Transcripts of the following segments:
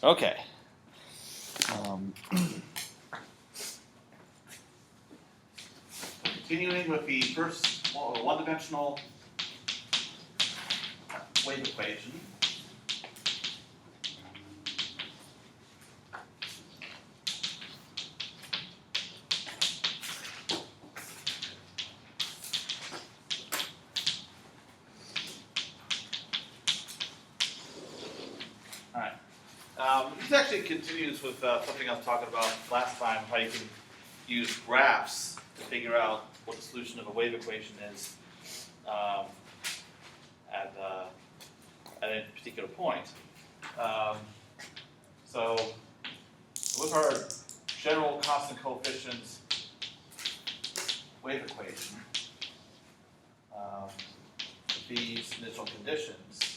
Okay. Continuing with the first one-dimensional wave equation. All right. This actually continues with something I was talking about last time, how you can use graphs to figure out what the solution of a wave equation is at a particular point. So with our general constant coefficients wave equation, with these initial conditions,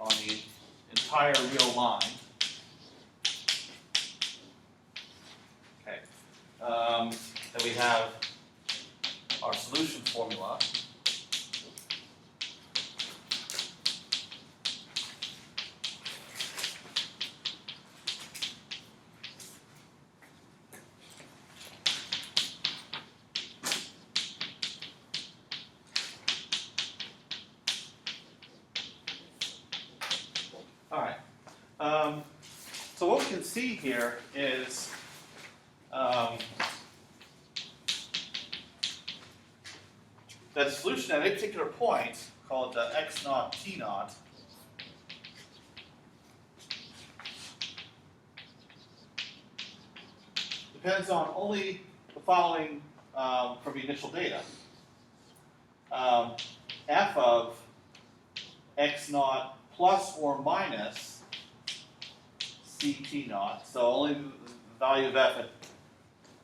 on the entire real line. Okay. Then we have our solution formula. All right. So what we can see here is that the solution at a particular point, called x naught t naught, depends on only the following from the initial data. F of x naught plus or minus ct naught, so only the value of f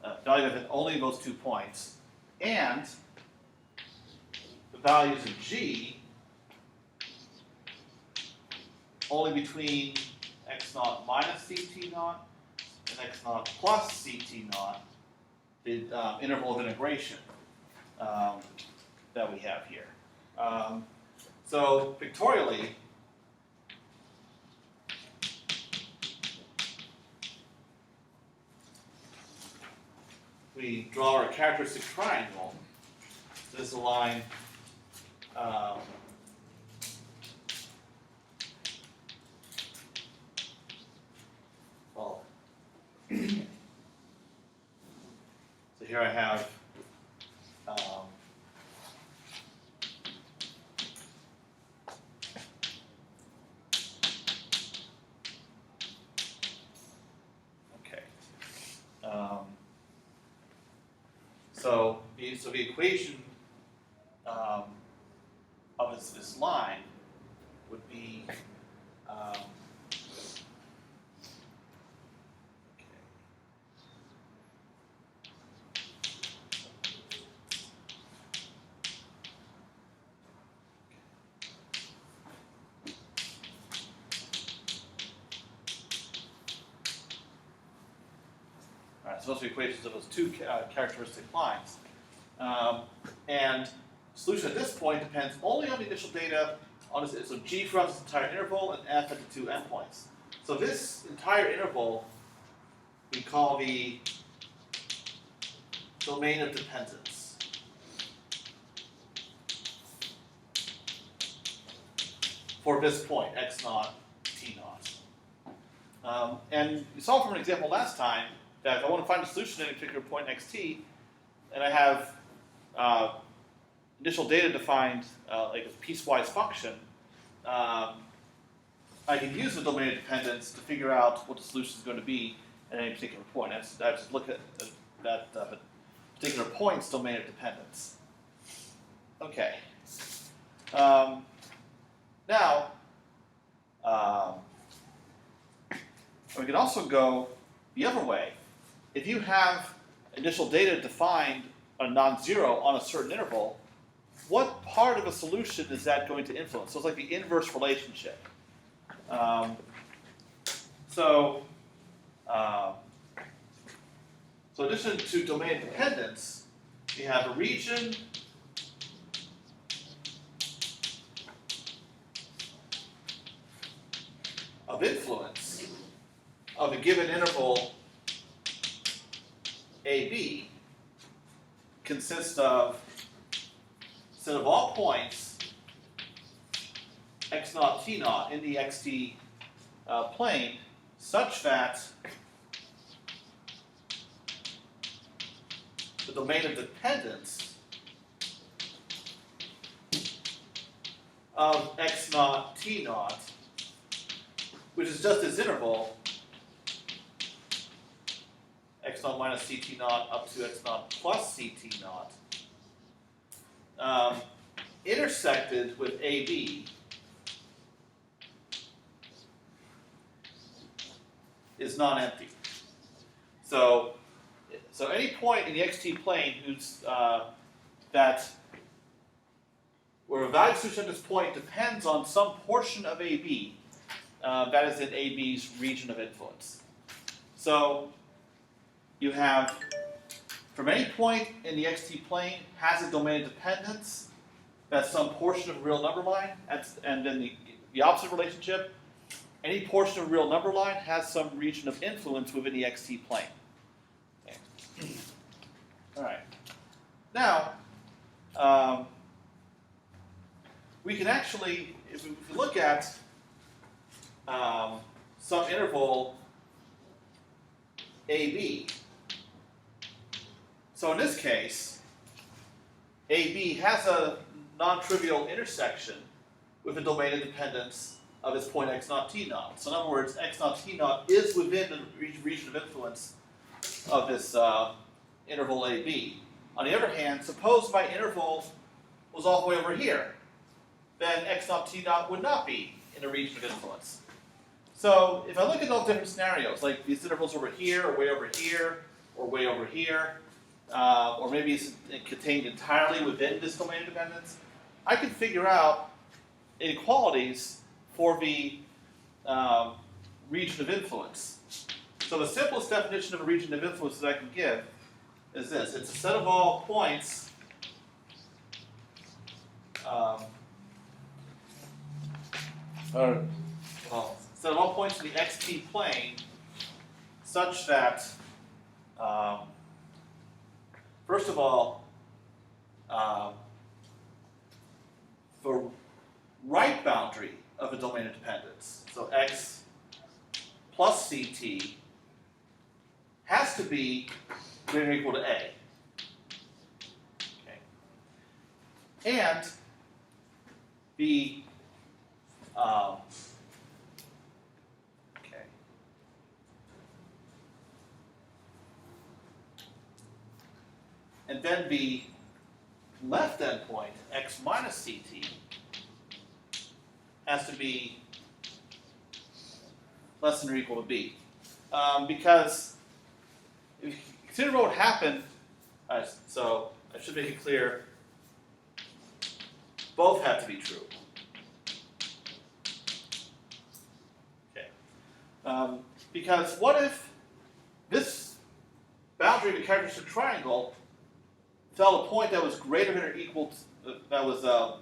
at only those 2 points, and the values of g only between x naught minus ct naught and x naught plus ct naught, the interval of integration that we have here. So pictorially, we draw our characteristic triangle. This is a line well, so here I have so the equation of this line would be so those are equations of those two characteristic lines. And solution at this point depends only on the initial data, so g throughout this entire interval and f at the 2 endpoints. So this entire interval we call the domain of dependence. For this point, x naught, t naught. And you saw from an example last time that if I want to find a solution at a particular point xt, and I have initial data defined like a piecewise function, I can use the domain of dependence to figure out what the solution is going to be at any particular point. I just look at that particular point's domain of dependence. Okay. Now, we can also go the other way. If you have initial data defined a non-zero on a certain interval, what part of a solution is that going to influence? So it's like the inverse relationship. So in addition to domain dependence, we have a region of influence of a given interval AB consists of, instead of all points, x naught, t naught in the xt plane, such that the domain of dependence of x naught, t naught, which is just this interval, x naught minus ct naught up to x naught plus ct naught, intersected with AB is non-empty. So any point in the xt plane whose where a value solution at this point depends on some portion of AB that is in AB's region of influence. So you have, from any point in the xt plane has a domain of dependence that's some portion of a real number line, and then the opposite relationship, any portion of a real number line has some region of influence within the xt plane. Okay. All right. Now, we can actually, if we look at some interval AB, so in this case, AB has a non-trivial intersection with a domain of dependence of its point x naught t naught. So in other words, x naught t naught is within the region of influence of this interval AB. On the other hand, suppose my interval was all the way over here, then x naught t naught would not be in the region of influence. So if I look at all different scenarios, like these intervals over here, or way over here, or way over here, or maybe it's contained entirely within this domain of dependence, I can figure out inequalities for the region of influence. So the simplest definition of a region of influence that I can give is this. It's a set of all points set of all points in the xt plane such that, first of all, the right boundary of a domain of dependence, so x plus ct, has to be greater or equal to a. Okay. And the and then the left endpoint, x minus ct, has to be less than or equal to b. Because if you consider what would happen, so I should make it clear, both have to be true. Okay. Because what if this boundary of a characteristic triangle fell at a point that was greater than or equal to,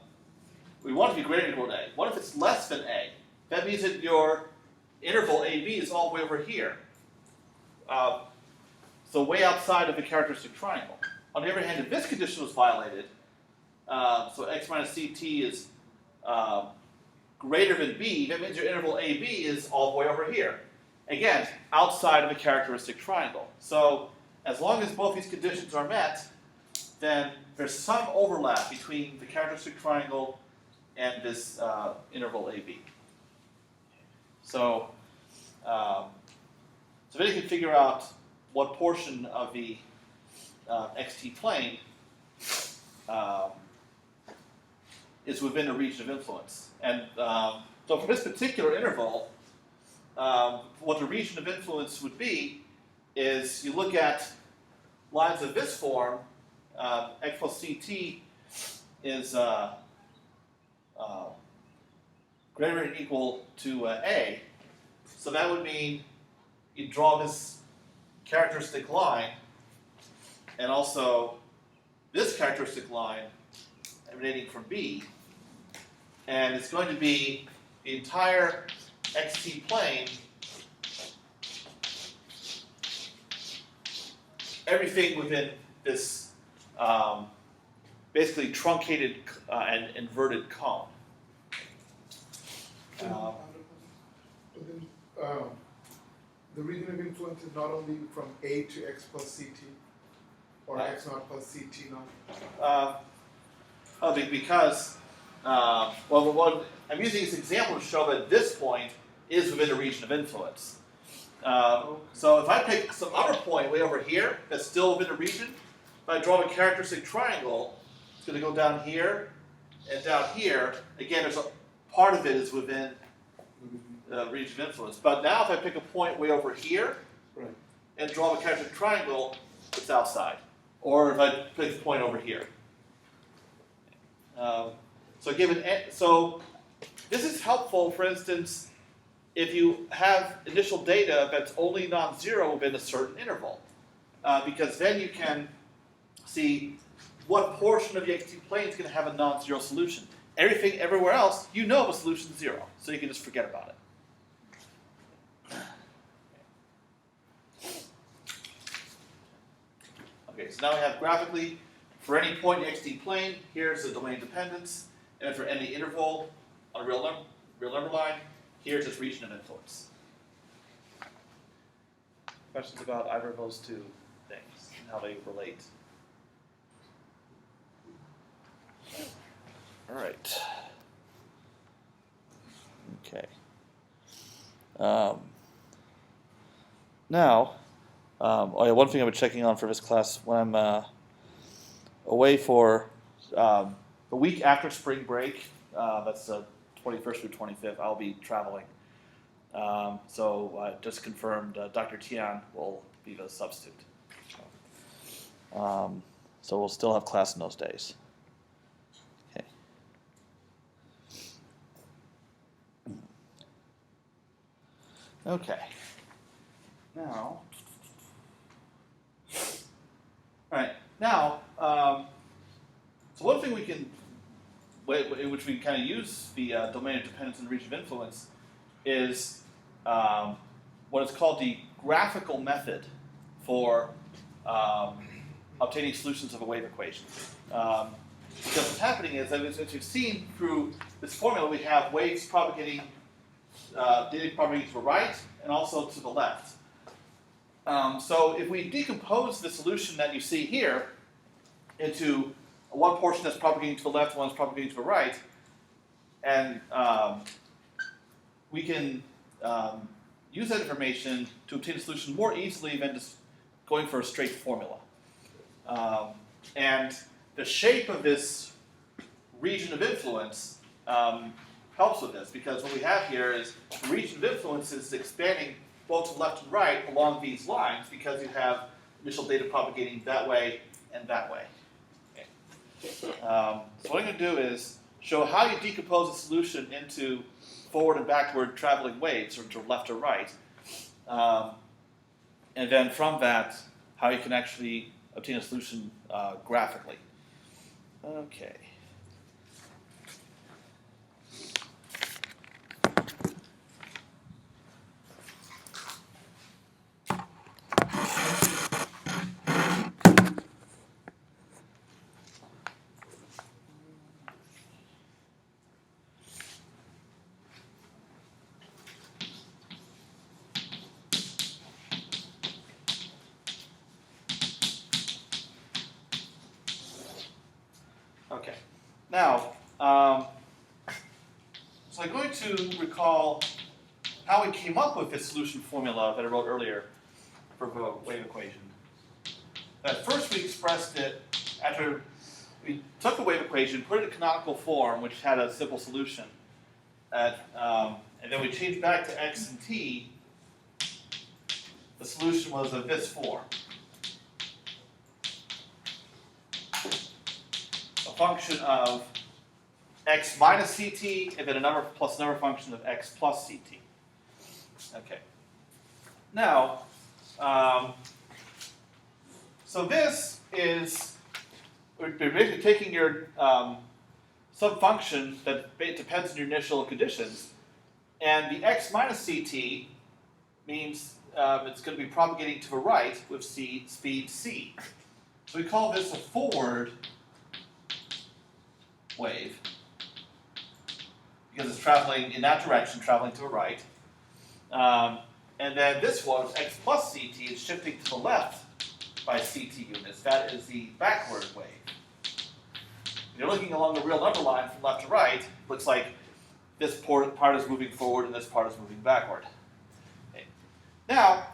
we want it to be greater than or equal to a. What if it's less than a? That means that your interval AB is all the way over here. So way outside of the characteristic triangle. On the other hand, if this condition was violated, so x minus ct is greater than b, that means your interval AB is all the way over here. Again, outside of a characteristic triangle. So as long as both these conditions are met, then there's some overlap between the characteristic triangle and this interval AB. So then you can figure out what portion of the xt plane is within a region of influence. And so for this particular interval, what the region of influence would be is you look at lines of this form, x plus ct is greater than or equal to a. So that would mean you draw this characteristic line and also this characteristic line emanating from B. And it's going to be the entire xt plane, everything within this basically truncated and inverted cone. The region of influence is not only from A to x plus ct, or x naught plus ct naught. Because well, I'm using this example to show that this point is within a region of influence. So if I pick some other point way over here that's still within a region, if I draw a characteristic triangle, it's going to go down here and down here. Again, there's a part of it is within the region of influence. But now if I pick a point way over here and draw a characteristic triangle, it's outside. Or if I pick a point over here. So this is helpful, for instance, if you have initial data that's only non-zero within a certain interval, because then you can see what portion of the xt plane is going to have a non-zero solution. Everything everywhere else, you know the solution is zero, so you can just forget about it. Okay, so now we have graphically, for any point in the xt plane, here's the domain dependence, and for any interval on a real number line, here's its region of influence. Questions about either of those two things and how they relate? All right. Okay. Now, one thing I've been checking on for this class, when I'm away for the week after spring break, that's the 21st through 25th, I'll be traveling. So I just confirmed Dr. Tian will be the substitute. So we'll still have class in those days. Okay. Okay. Now, all right. Now, so one thing we can, in which we kind of use the domain of dependence and region of influence, is what is called the graphical method for obtaining solutions of a wave equation. Because what's happening is, as you've seen through this formula, we have waves propagating, data propagating to the right and also to the left. So if we decompose the solution that you see here into one portion that's propagating to the left, one that's propagating to the right, and we can use that information to obtain a solution more easily than just going for a straight formula. And the shape of this region of influence helps with this, because what we have here is the region of influence is expanding both to left and right along these lines, because you have initial data propagating that way and that way. Okay. So what I'm going to do is show how you decompose a solution into forward and backward traveling waves, or to left or right. And then from that, how you can actually obtain a solution graphically. Okay. Okay. Now, so I'm going to recall how we came up with this solution formula that I wrote earlier for the wave equation. At first we expressed it after we took the wave equation, put it in canonical form, which had a simple solution, and then we changed back to x and t. The solution was of this form. Function of x minus ct, and then a number plus another function of x plus ct. Okay. Now, so this is, we're basically taking your some function that depends on your initial conditions, And the x minus ct means it's going to be propagating to the right with speed c. So we call this a forward wave because it's traveling in that direction, traveling to the right. And then this one, x plus ct, is shifting to the left by ct units. That is the backward wave. If you're looking along the real number line from left to right, looks like this part is moving forward and this part is moving backward. Okay. Now,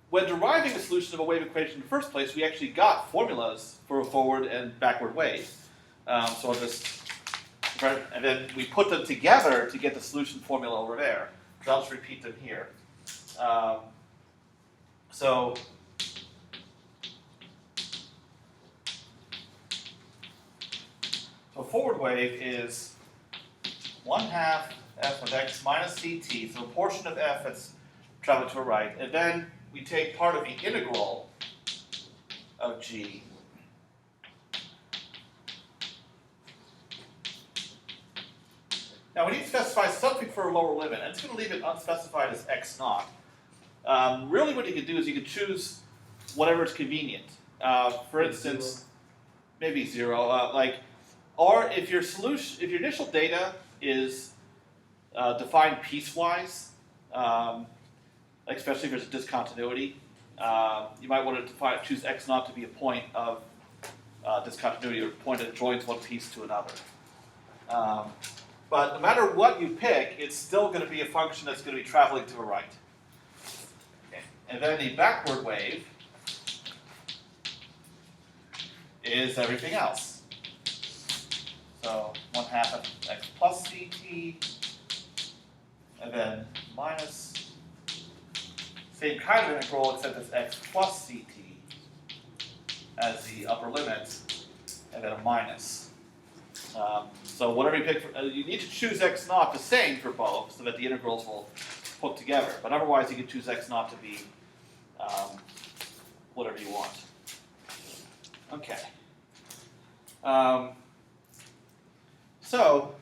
when deriving a solution of a wave equation in the first place, we actually got formulas for a forward and backward wave. So I'll just, and then we put them together to get the solution formula over there. So I'll just repeat them here. So a forward wave is 1/2 f of x minus ct, so a portion of f that's traveling to the right, and then we take part of the integral of g Now we need to specify something for a lower limit. I'm just going to leave it unspecified as x naught. Really what you can do is you can choose whatever is convenient. For instance, maybe 0. Or if your solution, if your initial data is defined piecewise, especially if there's a discontinuity, you might want to choose x naught to be a point of discontinuity, or a point that joins one piece to another. But no matter what you pick, it's still going to be a function that's going to be traveling to the right. Okay. And then the backward wave is everything else. So 1/2 of x plus ct, and then minus, same kind of integral except it's x plus ct as the upper limit, and then a minus. So whatever you pick, you need to choose x naught the same for both so that the integrals will hook together. But otherwise you can choose x naught to be whatever you want. Okay. So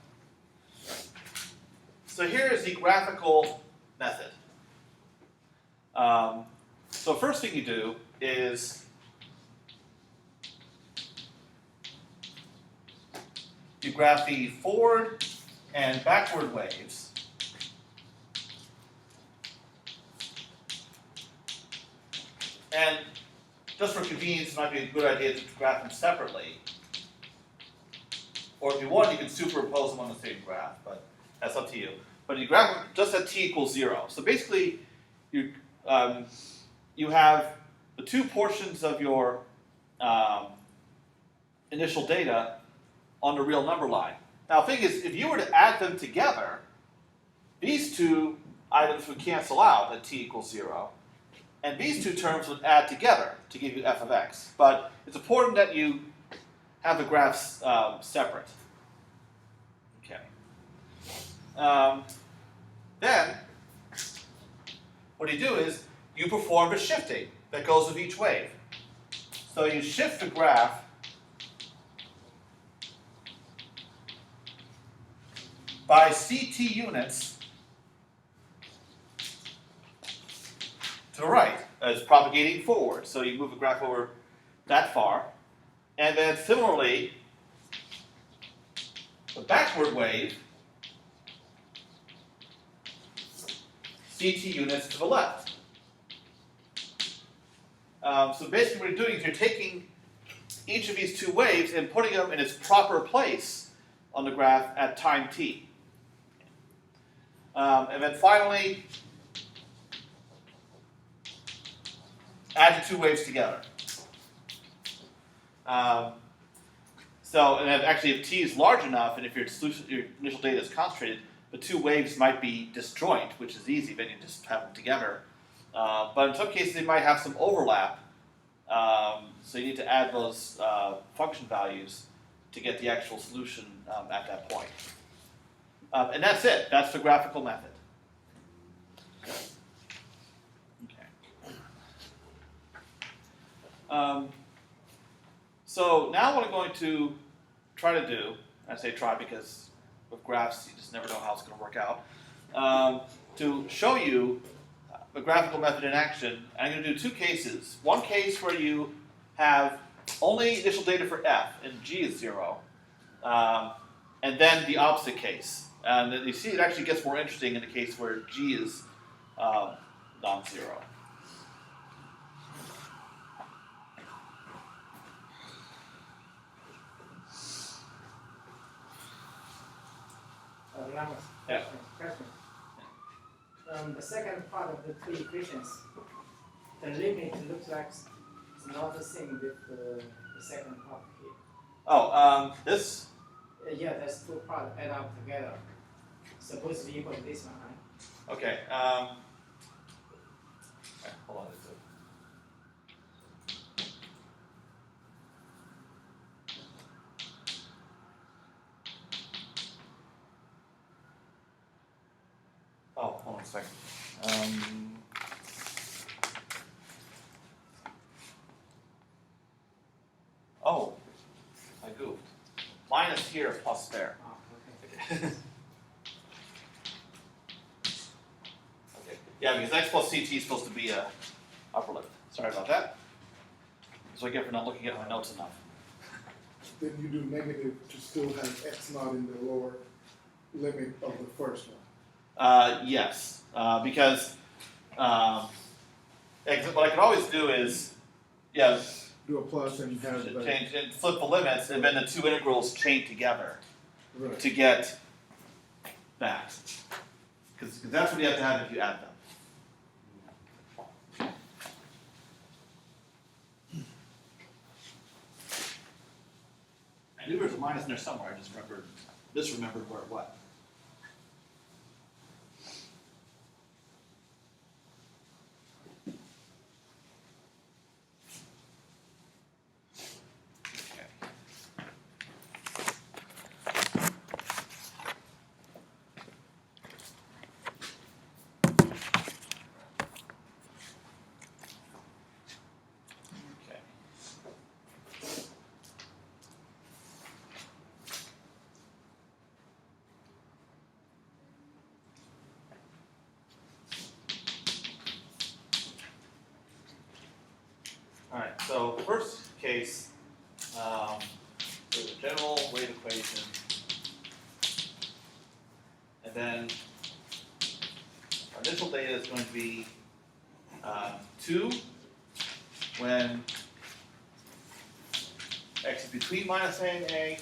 here is the graphical method. So first thing you do is you graph the forward and backward waves. And just for convenience, it might be a good idea to graph them separately. Or if you want, you can superimpose them on the same graph, but that's up to you. But you graph them just at t equals 0. So basically, you have the two portions of your initial data on the real number line. Now the thing is, if you were to add them together, these two items would cancel out at t equals 0. And these two terms would add together to give you f of x. But it's important that you have the graphs separate. Okay. Then, what you do is you perform a shifting that goes with each wave. So you shift the graph by ct units to the right as propagating forward. So you move the graph over that far. And then similarly, the backward wave, ct units to the left. So basically what you're doing is you're taking each of these two waves and putting them in its proper place on the graph at time t. And then finally, add the two waves together. And then actually if t is large enough, and if your initial data is concentrated, the two waves might be disjoint, which is easy, then you just have them together. But in some cases they might have some overlap, so you need to add those function values to get the actual solution at that point. And that's it. That's the graphical method. Okay. So now what I'm going to try to do, I say try because with graphs you just never know how it's going to work out. to show you the graphical method in action, I'm going to do two cases. One case where you have only initial data for f and g is 0, and then the opposite case. And you see it actually gets more interesting in the case where g is non-zero. Ramos, Yeah. question. The second part of the two equations, the limit looks like it's not the same with the second part here. Oh, this? Yeah, there's two parts add up together. Supposed to be equal to this one, right? Okay. Hold on. Oh, hold on a second. Oh, I goofed. Minus here, plus there. Oh, okay. Okay. Yeah, because x plus ct is supposed to be a upper limit. Sorry about that. So I get for not looking at my notes enough. Then you do negative to still have x naught in the lower limit of the first one. Yes, because what I could always do is, yeah, Do a plus and have the change and flip the limits, and then the two integrals chain together right. to get that. Because that's what you have to have if you add them. I knew there was a minus in there somewhere. I just misremembered where it was. All right, so the first case, there's a general wave equation, and then our initial data is going to be 2 when x is between minus a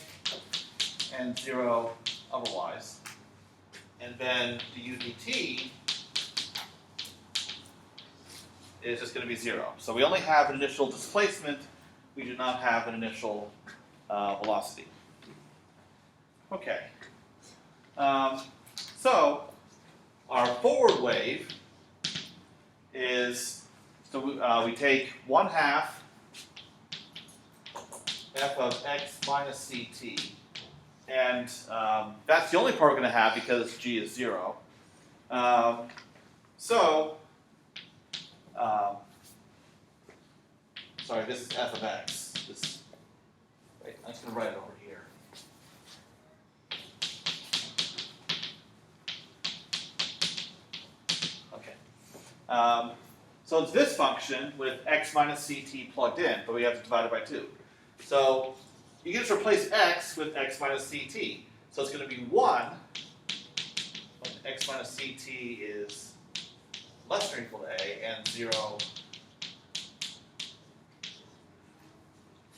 and 0 otherwise, and then the u dt is just going to be 0. So we only have an initial displacement, we do not have an initial velocity. Okay. So our forward wave is, so we take 1/2 f of x minus ct, and that's the only part we're going to have because g is 0. Sorry, this is f of x. Wait, I'm just going to write it over here. Okay. So it's this function with x minus ct plugged in, but we have to divide it by 2. So you can just replace x with x minus ct. So it's going to be 1 when x minus ct is less than or equal to a, and 0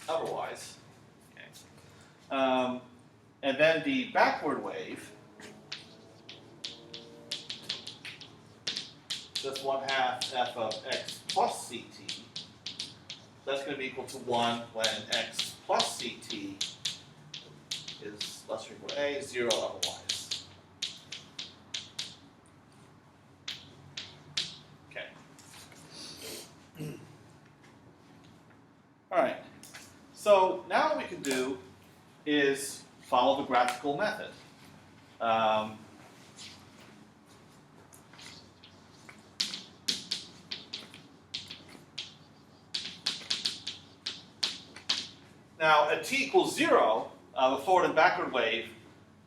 otherwise. Okay. And then the backward wave, that's 1/2 f of x plus ct. That's going to be equal to 1 when x plus ct is less than or equal to a, 0 otherwise. Okay. All right. So now what we can do is follow the graphical method. Now, at t equals 0, the forward and backward wave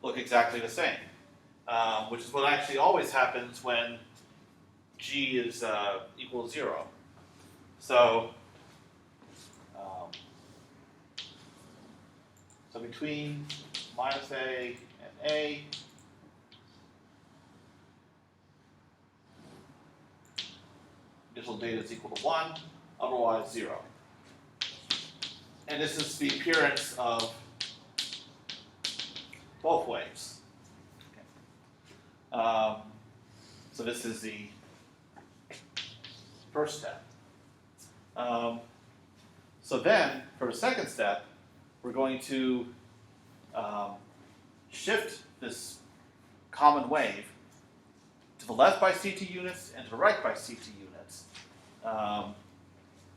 look exactly the same. which is what actually always happens when g is equals 0. So, so between minus a and a, initial data is equal to 1, otherwise 0. And this is the appearance of both waves. Okay. So this is the first step. So then, for the second step, we're going to shift this common wave to the left by CT units and to the right by CT units. And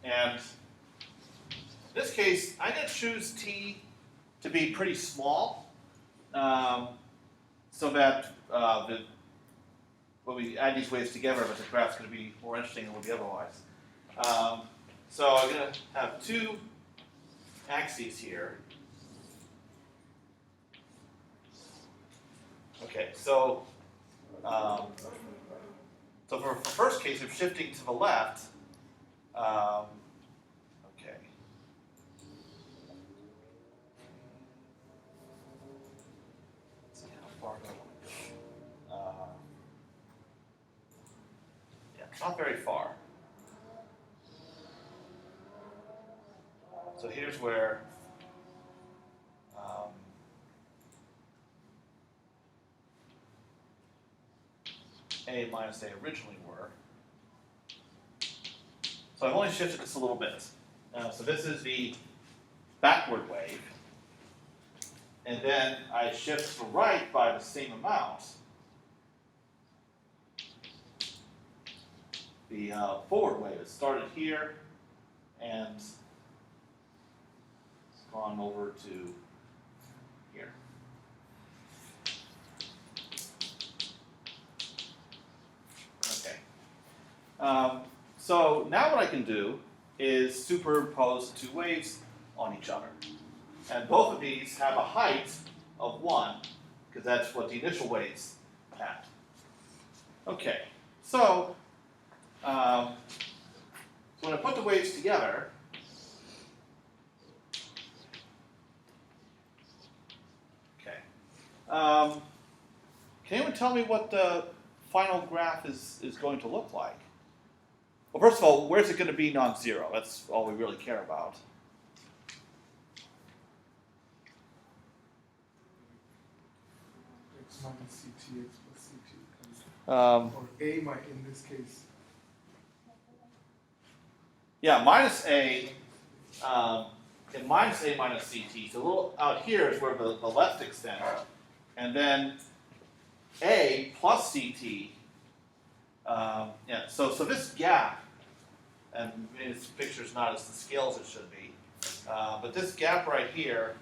in this case, I'm going to choose t to be pretty small, so that when we add these waves together, the graph's going to be more interesting than it would be otherwise. So I'm going to have two axes here. Okay, so so for the first case of shifting to the left, okay. Let's see how far do I want to go. Yeah, not very far. So here's where A minus A originally were. So I've only shifted this a little bit. So this is the backward wave. And then I shift to the right by the same amount. The forward wave, it started here and it's gone over to here. Okay. So now what I can do is superimpose two waves on each other. And both of these have a height of 1, because that's what the initial waves had. Okay, so when I put the waves together, okay, can anyone tell me what the final graph is going to look like? Well, first of all, where's it going to be non-zero? That's all we really care about. X minus CT, X plus CT. Or A might, in this case. Yeah, minus A, and minus A minus CT. So a little out here is where the left extends. And then A plus CT. Yeah, so this gap, and this picture's not as the scale as it should be, but this gap right here,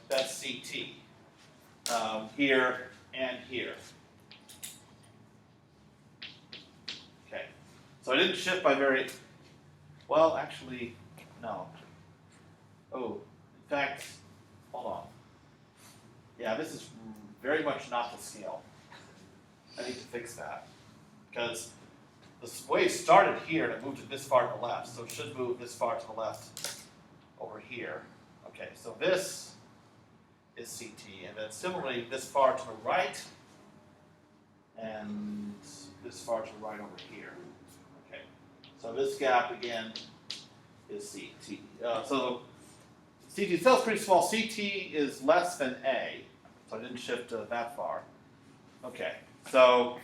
that's CT. Here and here. Okay, so I didn't shift by very, well, actually, no. Oh, in fact, hold on. Yeah, this is very much not the scale. I need to fix that, because the wave started here and it moved it this far to the left, so it should move this far to the left over here. Okay, so this is CT, and then similarly this far to the right, and this far to the right over here. Okay, so this gap again is CT. So CT itself is pretty small. CT is less than A, so I didn't shift that far. Okay, so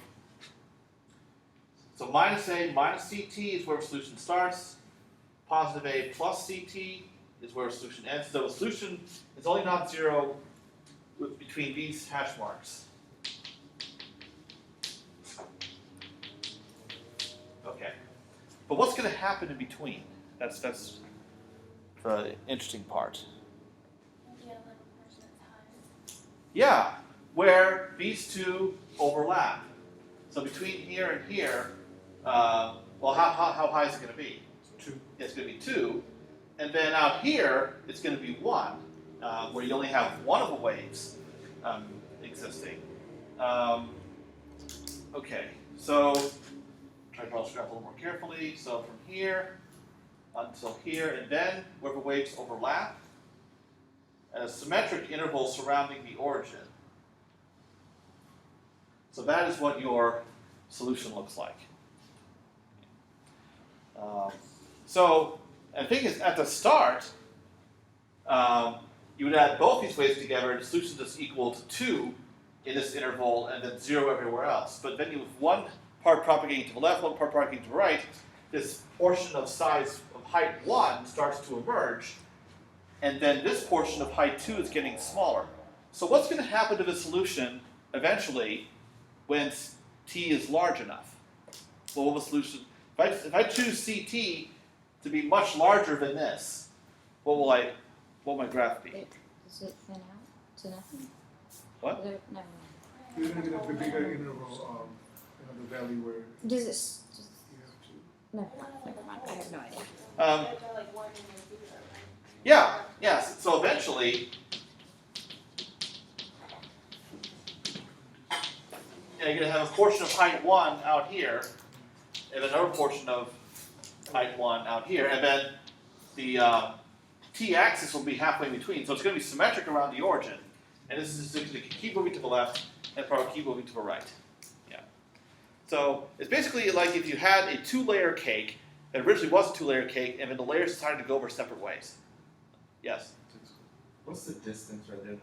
minus A minus CT is where the solution starts. Positive A plus CT is where a solution ends. So the solution is only non-zero between these hash marks. Okay, but what's going to happen in between? That's the interesting part. Yeah, where these two overlap. So between here and here, well, how high is it going to be? 2. It's going to be 2. And then out here, it's going to be 1, where you only have one of the waves existing. Okay, so try to draw this graph a little more carefully. So from here until here, and then wherever waves overlap, and a symmetric interval surrounding the origin. So that is what your solution looks like. And the thing is, at the start, you would add both these waves together, and the solution is equal to 2 in this interval, and then 0 everywhere else. But then you have one part propagating to the left, one part propagating to the right. This portion of size of height 1 starts to emerge, and then this portion of height 2 is getting smaller. So what's going to happen to the solution eventually when t is large enough? Well, what will the solution? If I choose CT to be much larger than this, what will my graph be? Does it thin out to nothing? What? Never mind. You're gonna get a bigger interval, the value where Does it? Just, you have to. never mind. I have no idea. Yes. So eventually, you're going to have a portion of height 1 out here, and another portion of height 1 out here, and then the t-axis will be halfway in between. So it's going to be symmetric around the origin, and this is going to keep moving to the left and probably keep moving to the right. Yeah. So it's basically like if you had a 2-layer cake that originally was a 2-layer cake, and then the layers decided to go over separate ways. Yes. What's the distance right there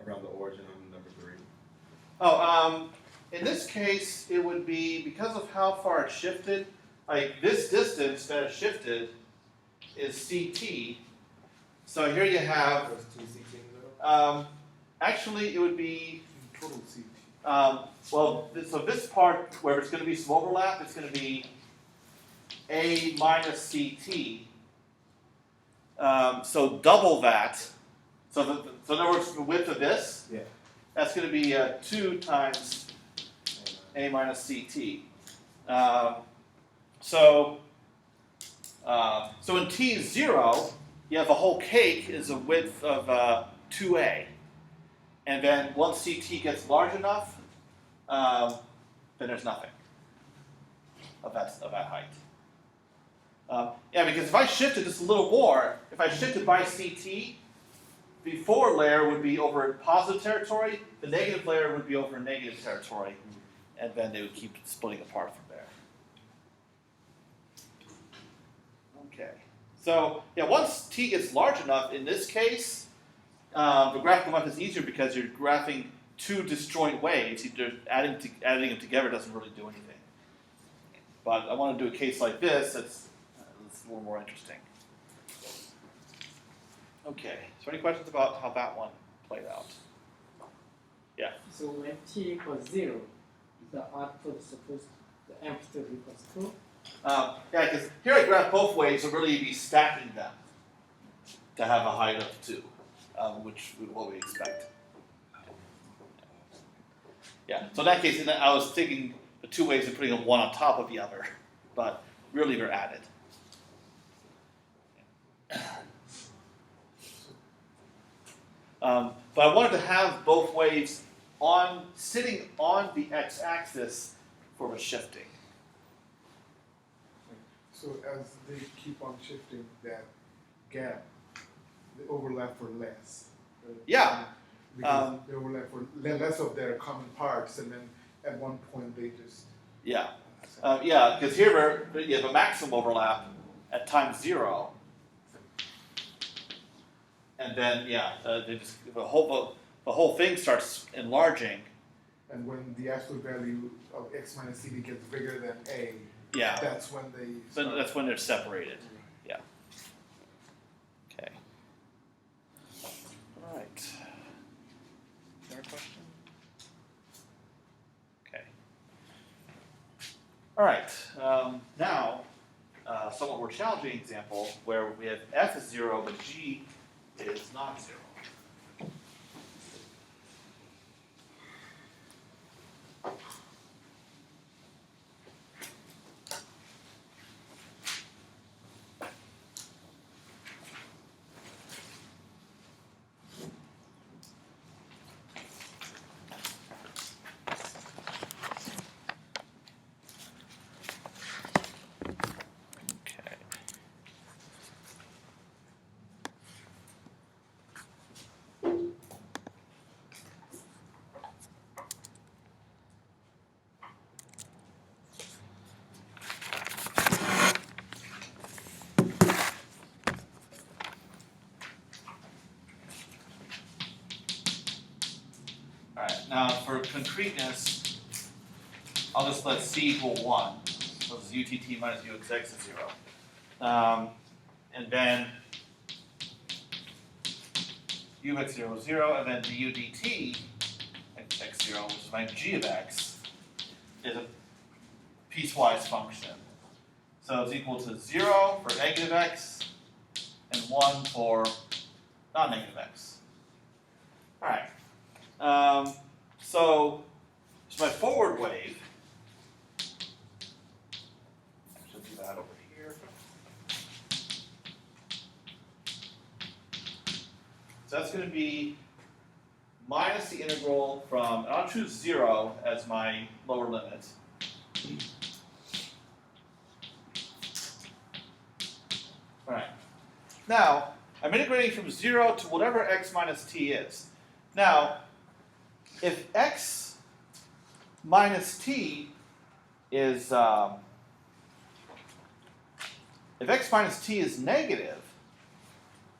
around the origin on number 3? In this case, it would be, because of how far it shifted, like this distance that it shifted is CT. So here you have, That's 2 CT in the middle? actually it would be, Total CT. so this part where it's going to be some overlap, it's going to be A minus CT. So double that. So in other words, the width of this, Yeah. that's going to be 2 times A minus CT. So when t is 0, you have the whole cake is a width of 2a. And then once CT gets large enough, then there's nothing of that height. Because if I shifted just a little more, if I shifted by CT, the forward layer would be over positive territory, the negative layer would be over negative territory, and then they would keep splitting apart from there. Okay. So once t gets large enough, in this case, the graphical method is easier because you're graphing 2 disjoint waves. Adding them together doesn't really do anything. But I want to do a case like this that's a little more interesting. Okay. So any questions about how that one played out? Yeah. So when t equals 0, the output is supposed the amplitude equals 2. Because here I graph both ways, so really you'd be stacking them to have a height of 2, which is what we expect. Yeah, so in that case, I was taking the 2 waves and putting them one on top of the other, but really they're added. But I wanted to have both waves sitting on the x-axis for the shifting. So as they keep on shifting that gap, they overlap for less. Right? Yeah. Because they overlap for less of their common parts, and then at one point they just. Yeah. Because here you have a maximum overlap at time 0. And then, the whole thing starts enlarging. And when the absolute value of x minus CD gets bigger than a, Yeah. that's when they. Then that's when they're separated. Yeah. Okay. All right. Another question? Okay. All right. Now, somewhat more challenging example where we have f is 0, but g is not 0. Now for concreteness, I'll just let c equal 1. So this is utt minus uxx is 0. And then ux0 is 0, and then du dt x0, which is my g of x, is a piecewise function. So it's equal to 0 for negative x, and 1 for non-negative x. Alright. So my forward wave, I should do that over here. So that's going to be minus the integral from, and I'll choose 0 as my lower limit. Alright. Now, I'm integrating from 0 to whatever x minus t is. Now, if x minus t is, if x minus t is negative,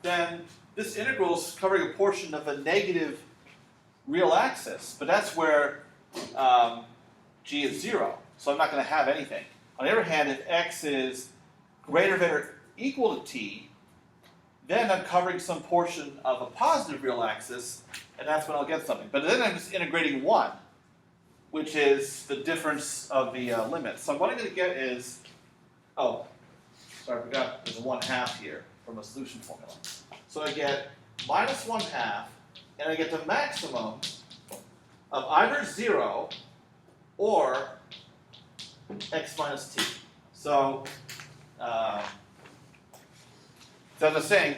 then this integral is covering a portion of a negative real axis, but that's where g is 0, so I'm not going to have anything. On the other hand, if x is greater than or equal to t, then I'm covering some portion of a positive real axis, and that's when I'll get something. But then I'm just integrating 1, which is the difference of the limits. So what I'm going to get is, oh, sorry, I forgot there's a 1/2 here from a solution formula. So I get minus 1/2, and I get the maximum of either 0 or x minus t. So, so as I was saying,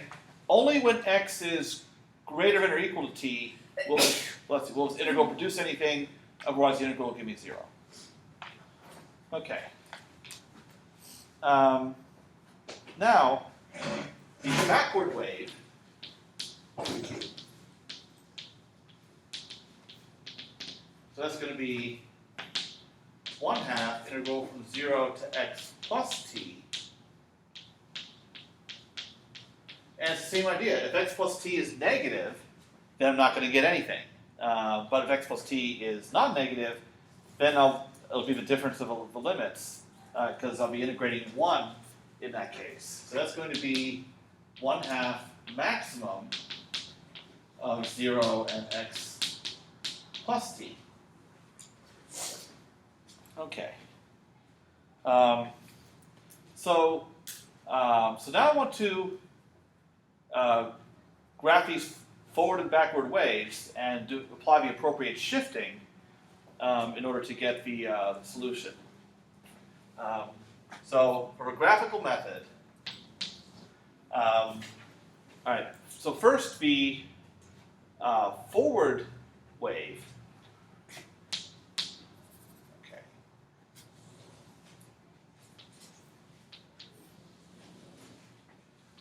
only when x is greater than or equal to t will this integral produce anything, otherwise the integral will give me 0. Okay. Now, the backward wave so that's going to be 1/2 integral from 0 to x plus t. And it's the same idea. If x plus t is negative, then I'm not going to get anything. But if x plus t is non-negative, then it'll be the difference of the limits, because I'll be integrating 1 in that case. So that's going to be 1/2 maximum of 0 and x plus t. Okay. So now I want to graph these forward and backward waves and apply the appropriate shifting in order to get the solution. So for a graphical method, all right. So first the forward wave. Okay.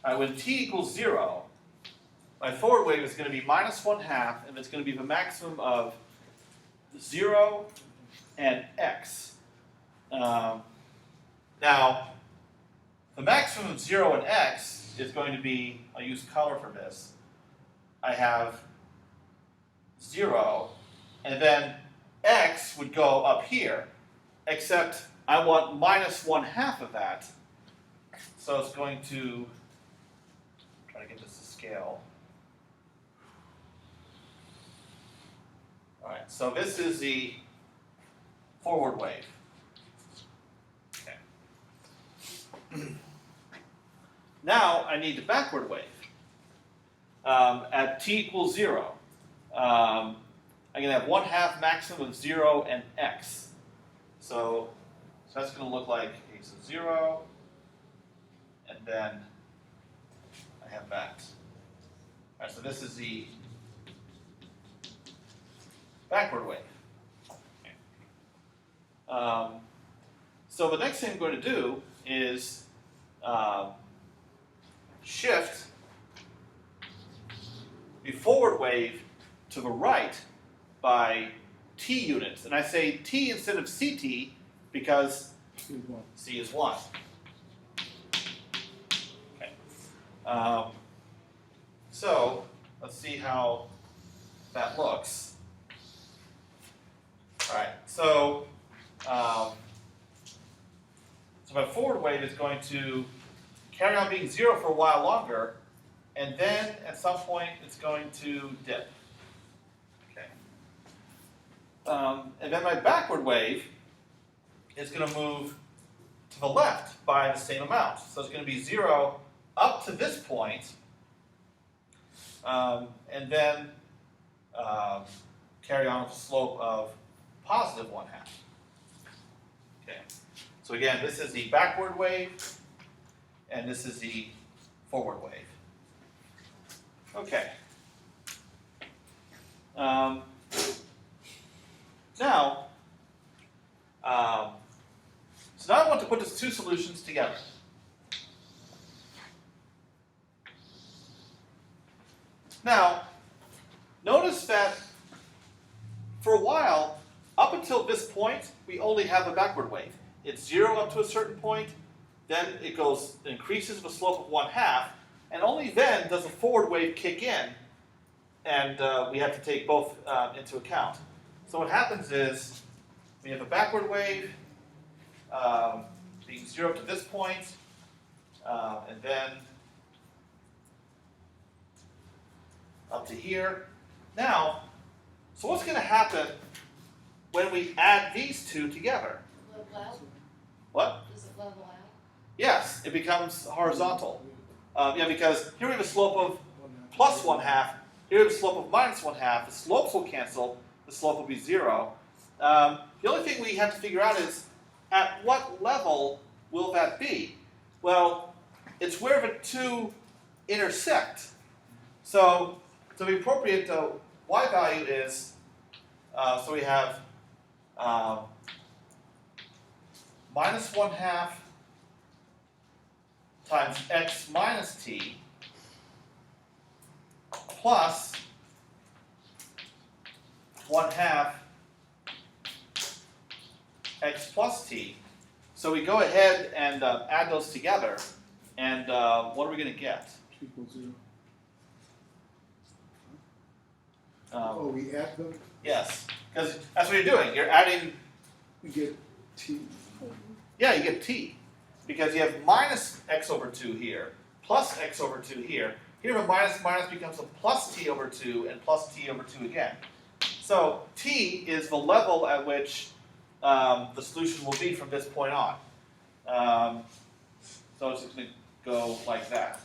All right. When t equals 0, my forward wave is going to be minus 1/2, and it's going to be the maximum of 0 and x. Now, the maximum of 0 and x is going to be, I'll use color for this. I have 0, and then x would go up here, except I want minus 1/2 of that. So it's going to, try to get this to scale. All right, so this is the forward wave. Now I need the backward wave. At t equals 0, I'm going to have 1/2 maximum of 0 and x. So that's going to look like, okay, so 0, and then I have that. All right, so this is the backward wave. Okay. So the next thing I'm going to do is shift the forward wave to the right by t units. And I say t instead of ct because c is 1. Okay. So let's see how that looks. So my forward wave is going to carry on being 0 for a while longer, and then at some point it's going to dip. Okay. And then my backward wave is going to move to the left by the same amount. So it's going to be 0 up to this point, and then carry on with a slope of positive 1/2. Okay. So again, this is the backward wave, and this is the forward wave. Okay. Now, so now I want to put these two solutions together. Now, notice that for a while, up until this point, we only have a backward wave. It's 0 up to a certain point, then it increases with a slope of 1/2, and only then does a forward wave kick in, and we have to take both into account. So what happens is, we have a backward wave being 0 up to this point, and then up to here. Now, so what's going to happen when we add these two together? Level out? What? Does it level out? Yes, it becomes horizontal. Yeah, because here we have a slope of plus 1/2. Here we have a slope of minus 1/2. The slopes will cancel. The slope will be 0. The only thing we have to figure out is, at what level will that be? Well, it's where the two intersect. So the appropriate y value is, so we have minus 1/2 times x minus t plus 1/2 x plus t. So we go ahead and add those together, and what are we going to get? Equals 0. Um, We add them, yes, because that's what you're doing. You're adding, we get t. yeah, you get t. Because you have minus x over 2 here, plus x over 2 here. Here a minus becomes a plus t over 2, and plus t over 2 again. So t is the level at which the solution will be from this point on. So it's going to go like that.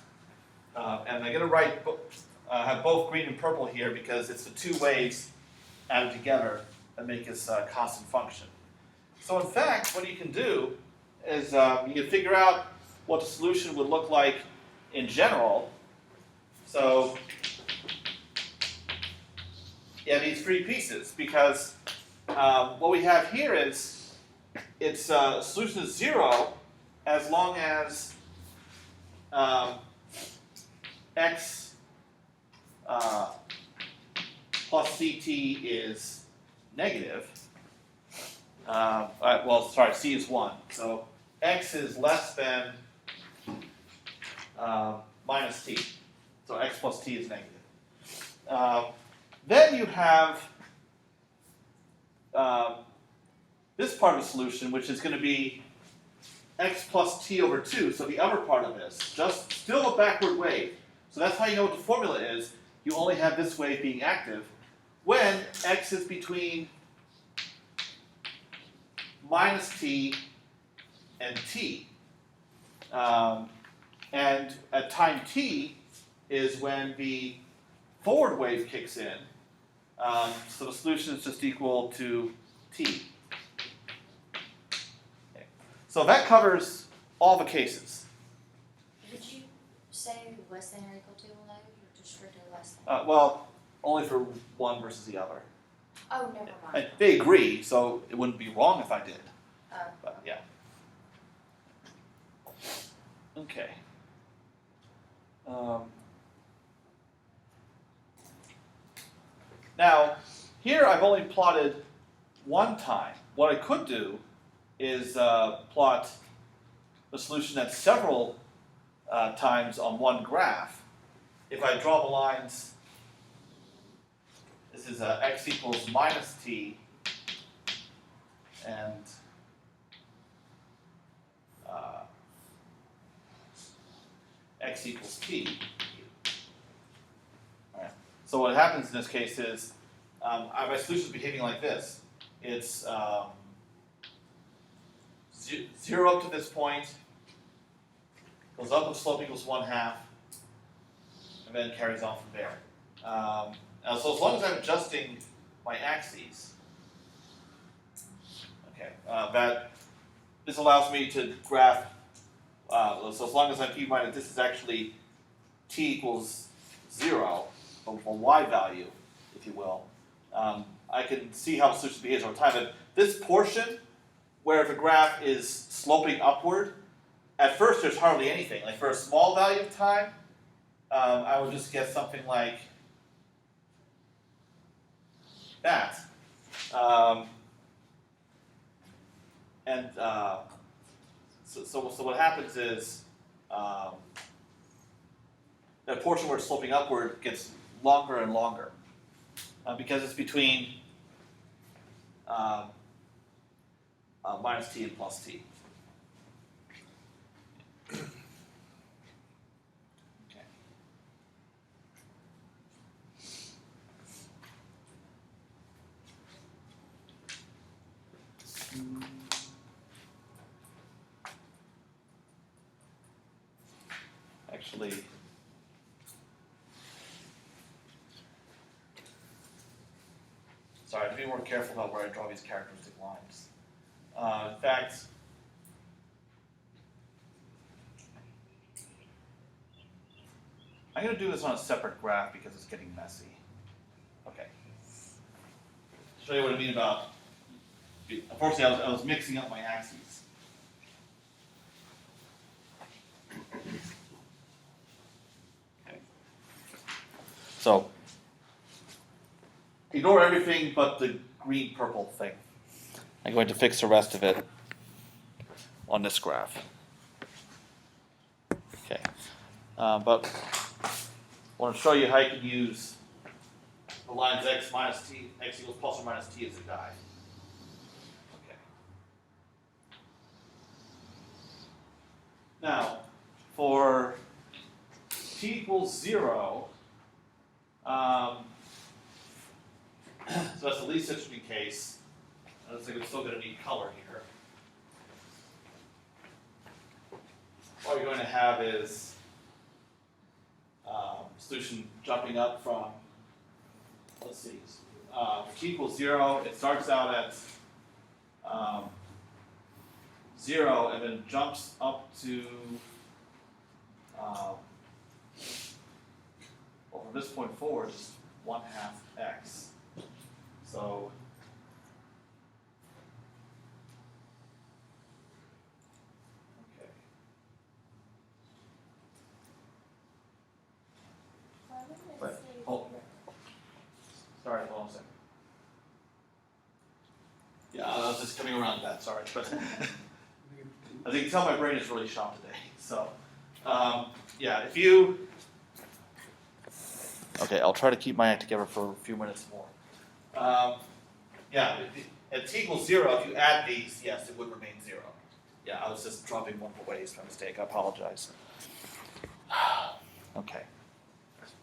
And I'm going to have both green and purple here because it's the two waves added together that make this constant function. So in fact, what you can do is you can figure out what the solution would look like in general. So you have these three pieces because what we have here is its solution is 0 as long as x plus ct is negative. Well, sorry, c is 1. So x is less than minus t. So x plus t is negative. Then you have this part of the solution, which is going to be x plus t over 2. So the upper part of this, just still a backward wave. So that's how you know what the formula is. You only have this wave being active when x is between minus t and t. And at time t is when the forward wave kicks in. So the solution is just equal to t. Okay. So that covers all the cases. Would you say less than or equal to on those, or just strictly less than? Well, only for one versus the other. Oh, never mind. They agree, so it wouldn't be wrong if I did. But yeah. Okay. Now, here I've only plotted one time. What I could do is plot the solution at several times on one graph. If I draw the lines, this is x equals minus t and x equals t. All right. So what happens in this case is my solution is behaving like this. It's 0 up to this point, goes up with slope equals 1/2, and then carries on from there. So as long as I'm adjusting my axes, okay, this allows me to graph. So as long as I keep in mind that this is actually t equals 0, a y value, if you will, I can see how the solution behaves over time. But this portion, where the graph is sloping upward, at first there's hardly anything. Like for a small value of time, I would just get something like that. So what happens is that portion where it's sloping upward gets longer and longer because it's between minus t and plus t. Okay. Actually, sorry, I have to be more careful about where I draw these characteristic lines. In fact, I'm going to do this on a separate graph because it's getting messy. Okay. Show you what I mean about. Unfortunately, I was mixing up my axes. Okay. So, ignore everything but the green-purple thing. I'm going to fix the rest of it on this graph. Okay. But I want to show you how you can use the lines x minus t, x equals plus or minus t as a guide. Okay. Now, for t equals 0, so that's the least interesting case. It looks like we're still going to need color here. All you're going to have is solution jumping up from, let's see, t equals 0, it starts out at 0 and then jumps up to, well, from this point forward, it's 1/2 x. So, okay. Wait, hold. Sorry, hold on a second. Yeah, I was just coming around to that, sorry. But as you can tell, my brain is really shot today. So, yeah, if you... Okay, I'll try to keep my act together for a few minutes more. Yeah, at t equals 0, if you add these, yes, it would remain 0. Yeah, I was just dropping one ways by mistake. I apologize. Okay.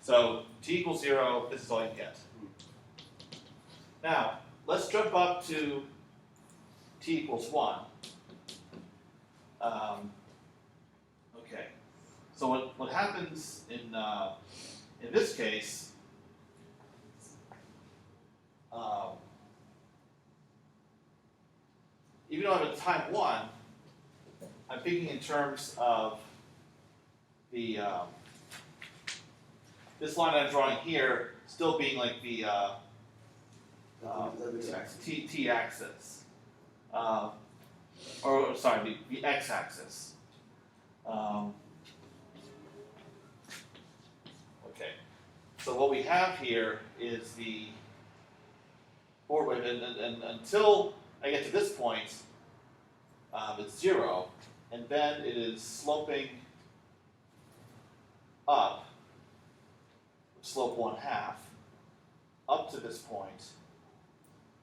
So t equals 0, this is all you get. Now, let's jump up to t equals 1. Okay. So what happens in this case, even though I'm at time 1, I'm thinking in terms of the this line I'm drawing here still being like the t-axis, or sorry, the x-axis. Okay, so what we have here is the forward, and until I get to this point, it's 0, and then it is sloping up, slope 1/2, up to this point,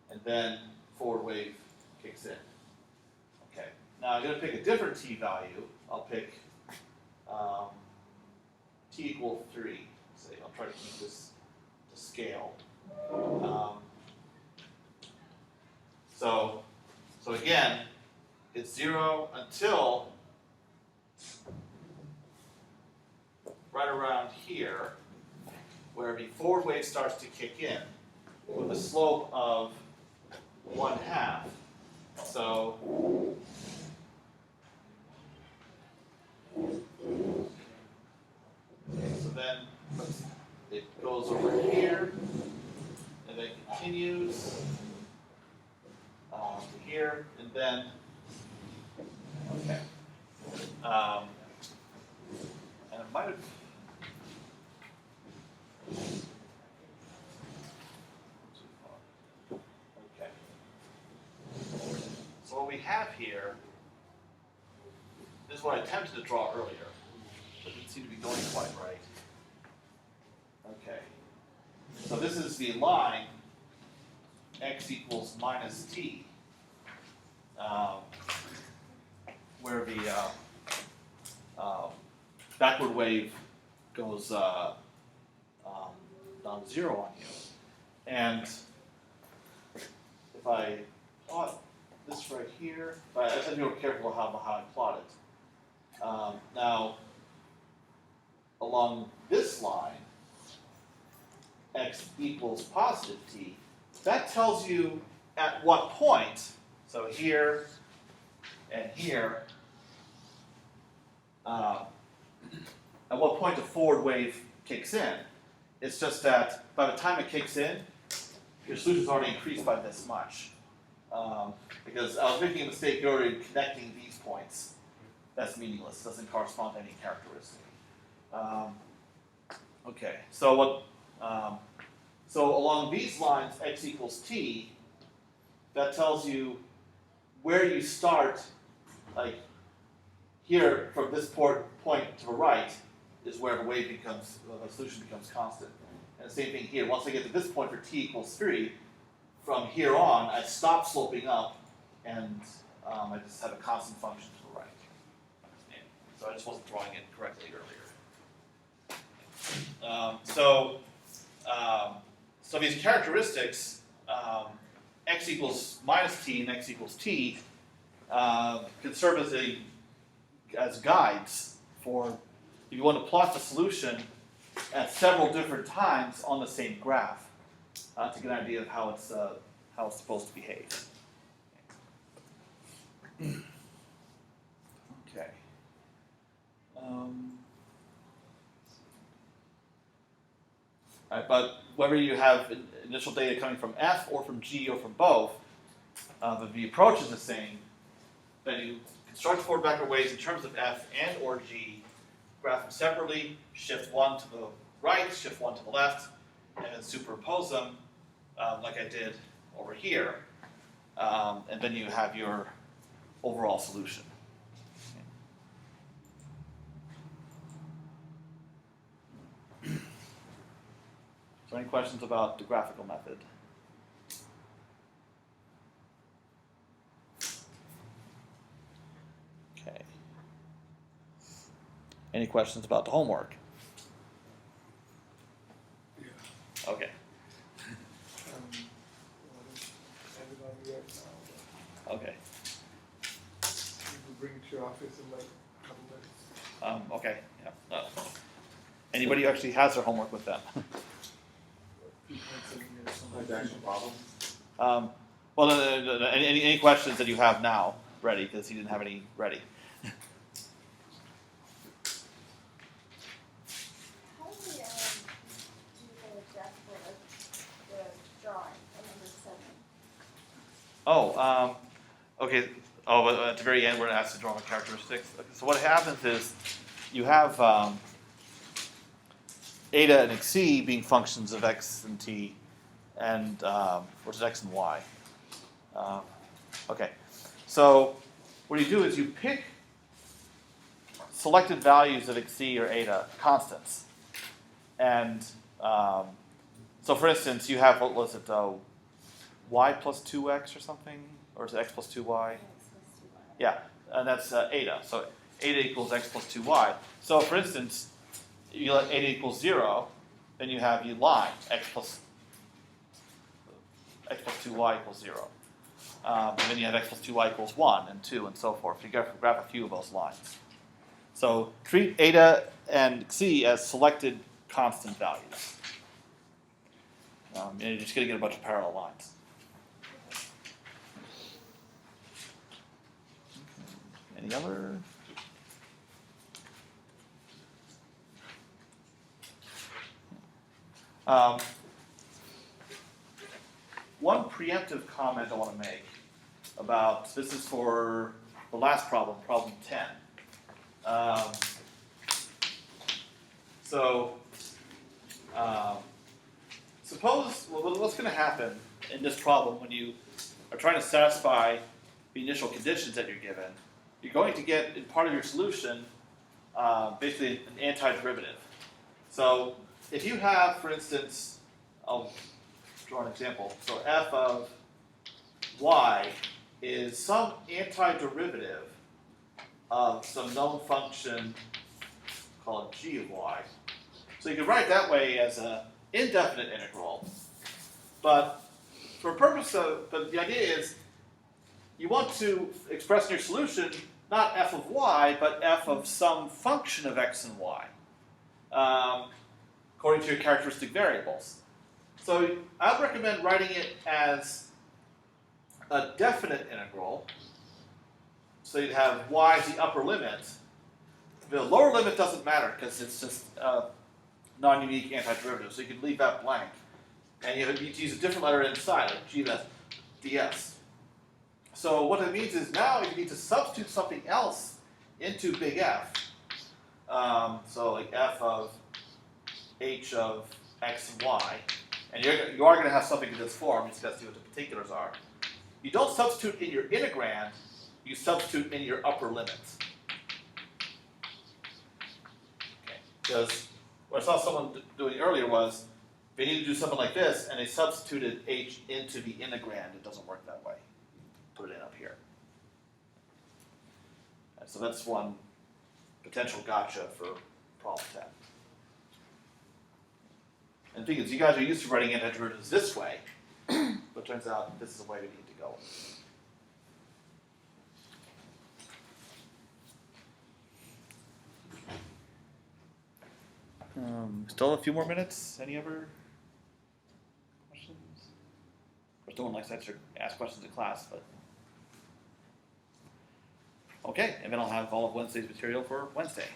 and then forward wave kicks in. Okay, now I'm going to pick a different t value. I'll pick t equals 3. Say I'll try to keep this to scale. So again, it's 0 until right around here, where the forward wave starts to kick in with a slope of 1/2. So then it goes over here, and then continues to here, and then okay, and it might have. Okay. So what we have here is what I attempted to draw earlier, but didn't seem to be going quite right. Okay. So this is the line x equals minus t, where the backward wave goes down to 0 on you. And if I plot this right here, I have to be more careful how I plot it. Now, along this line, x equals positive t, that tells you at what point, so here and here, at what point the forward wave kicks in. It's just that by the time it kicks in, your solution's already increased by this much. Because I was making a mistake earlier in connecting these points. That's meaningless, doesn't correspond to any characteristic. Okay, so what? So along these lines, x equals t, that tells you where you start, like here from this point to the right is where the wave becomes, the solution becomes constant. And the same thing here, once I get to this point for t equals 3, from here on I stop sloping up and I just have a constant function to the right. And so I just wasn't drawing it correctly earlier. So these characteristics, x equals minus t and x equals t, can serve as guides for if you want to plot the solution at several different times on the same graph to get an idea of how it's supposed to behave. Okay. All right, but whether you have initial data coming from F or from G or from both, the approach is the same. Then you construct forward backward waves in terms of F and or G, graph them separately, shift one to the right, shift one to the left, and then superimpose them like I did over here. And then you have your overall solution. So any questions about the graphical method? Okay. Any questions about the homework? Yeah. Okay. What is everybody right now? Okay. You will bring it to your office in like a couple minutes. Okay. Yeah. Anybody who actually has their homework with them? Like the actual problem? Well, any questions that you have now ready? Because he didn't have any ready. How do we do the depth of the drawing on number 7? Oh, okay. Oh, but at the very end, we're going to ask to draw the characteristics. Okay, so what happens is you have eta and xc being functions of x and t, and versus x and y. Okay, so what you do is you pick selected values of xc or eta, constants, and so for instance, you have what was it, y plus 2x or something? or is it x plus 2y? Yeah, and that's eta. So eta equals x plus 2y. So for instance, if you let eta equals 0, then you have your line x plus 2y equals 0. And then you have x plus 2y equals 1 and 2 and so forth. You graph a few of those lines. So treat eta and c as selected constant values. And you're just going to get a bunch of parallel lines. Any other? One preemptive comment I want to make about, this is for the last problem, problem 10. Suppose, what's going to happen in this problem when you are trying to satisfy the initial conditions that you're given? You're going to get, in part of your solution, basically an antiderivative. So if you have, for instance, I'll draw an example. So f of y is some antiderivative of some known function called g of y. So you can write it that way as an indefinite integral, but for purpose of, but the idea is you want to express in your solution not f of y, but f of some function of x and y, according to your characteristic variables. So I would recommend writing it as a definite integral. So you'd have y as the upper limit. The lower limit doesn't matter because it's just non-unique antiderivative, so you can leave that blank. And you need to use a different letter inside, like g ds. So what it means is now you need to substitute something else into big F. So like f of h of x and y. And you are going to have something in this form, you just got to see what the particulars are. You don't substitute in your integrand, you substitute in your upper limits. Okay. Because what I saw someone doing earlier was, they needed to do something like this, and they substituted h into the integrand. It doesn't work that way. Put it in up here. And so that's one potential gotcha for problem 10. And the thing is, you guys are used to writing antiderivatives this way, but it turns out this is the way we need to go. Still a few more minutes. Any other questions? Of course, no one likes to ask questions in class, but okay. And then I'll have all of Wednesday's material for Wednesday.